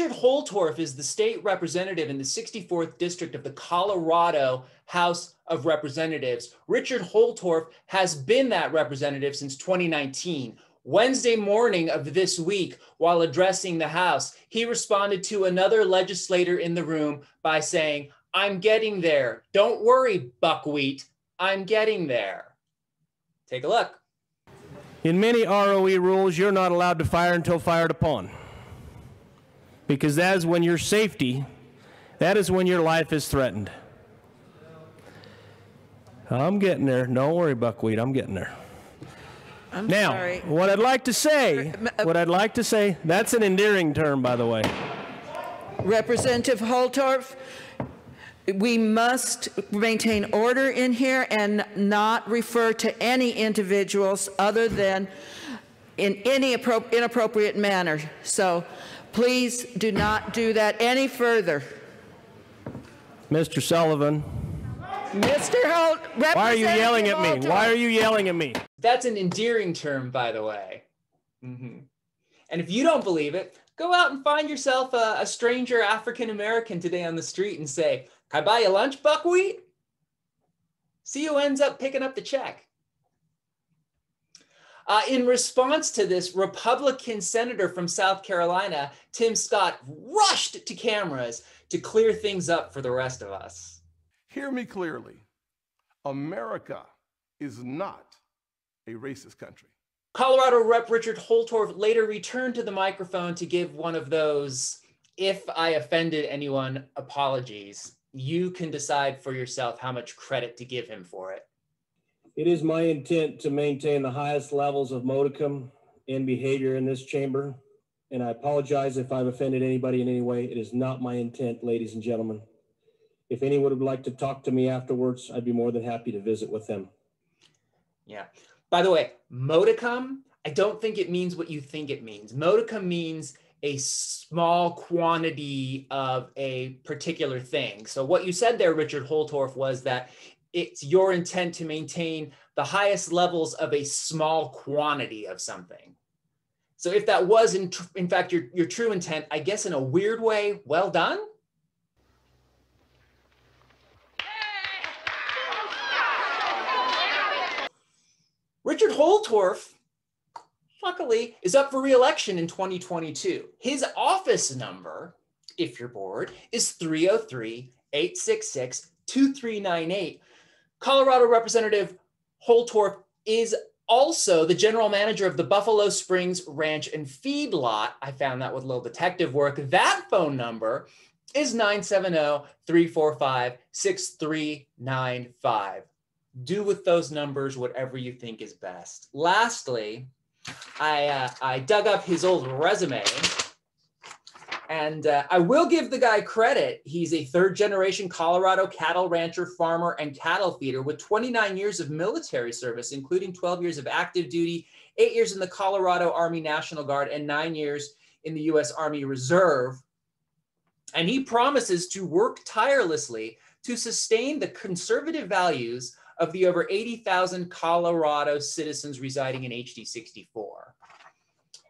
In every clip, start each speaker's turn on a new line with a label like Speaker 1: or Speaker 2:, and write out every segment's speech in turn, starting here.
Speaker 1: Richard Holtorf is the state representative in the 64th district of the Colorado House of Representatives. Richard Holtorf has been that representative since 2019. Wednesday morning of this week, while addressing the House, he responded to another legislator in the room by saying, "I'm getting there. Don't worry, Buckwheat. I'm getting there." Take a look.
Speaker 2: In many ROE rules, you're not allowed to fire until fired upon, because that is when your safety, that is when your life is threatened. I'm getting there. Don't worry, Buckwheat. I'm getting there. Now, what I'd like to say, that's an endearing term, by the way.
Speaker 3: Representative Holtorf, we must maintain order in here and not refer to any individuals other than in any inappropriate manner. So please do not do that any further.
Speaker 2: Mr. Sullivan.
Speaker 3: Mr. Holt,
Speaker 2: why are you yelling at me? Why are you yelling at me?
Speaker 1: That's an endearing term, by the way. And if you don't believe it, go out and find yourself a stranger African-American today on the street and say, "Can I buy you lunch, Buckwheat?" See who ends up picking up the check. In response to this, Republican Senator from South Carolina, Tim Scott, rushed to cameras to clear things up for the rest of us.
Speaker 4: Hear me clearly. America is not a racist country.
Speaker 1: Colorado Rep. Richard Holtorf later returned to the microphone to give one of those, "if I offended anyone," apologies. You can decide for yourself how much credit to give him for it.
Speaker 2: It is my intent to maintain the highest levels of modicum and behavior in this chamber, and I apologize if I've offended anybody in any way. It is not my intent, ladies and gentlemen. If anyone would like to talk to me afterwards, I'd be more than happy to visit with them.
Speaker 1: Yeah. By the way, modicum, I don't think it means what you think it means. Modicum means a small quantity of a particular thing. So what you said there, Richard Holtorf, was that it's your intent to maintain the highest levels of a small quantity of something. So if that was in fact your true intent, I guess in a weird way, well done. Richard Holtorf, luckily, is up for re-election in 2022. His office number, if you're bored, is 303-866-2398. Colorado Representative Holtorf is also the general manager of the Buffalo Springs Ranch and Feedlot. I found that with a little detective work. That phone number is 970-345-6395. Do with those numbers whatever you think is best. Lastly, I dug up his old resume, and I will give the guy credit. He's a third-generation Colorado cattle rancher, farmer, and cattle feeder with 29 years of military service, including 12 years of active duty, 8 years in the Colorado Army National Guard, and 9 years in the U.S. Army Reserve. And he promises to work tirelessly to sustain the conservative values of the over 80,000 Colorado citizens residing in HD 64.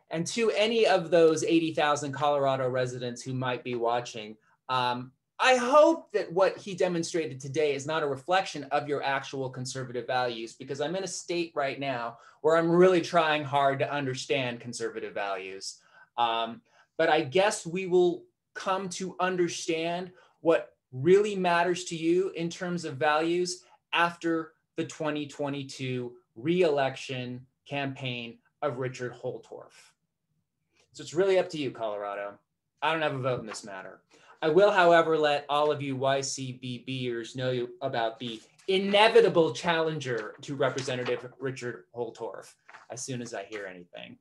Speaker 1: And to any of those 80,000 Colorado residents who might be watching, I hope that what he demonstrated today is not a reflection of your actual conservative values, because I'm in a state right now where I'm really trying hard to understand conservative values. But I guess we will come to understand what really matters to you in terms of values after the 2022 re-election campaign of Richard Holtorf. So it's really up to you, Colorado. I don't have a vote in this matter. I will, however, let all of you YCBBers know about the inevitable challenger to Representative Richard Holtorf as soon as I hear anything.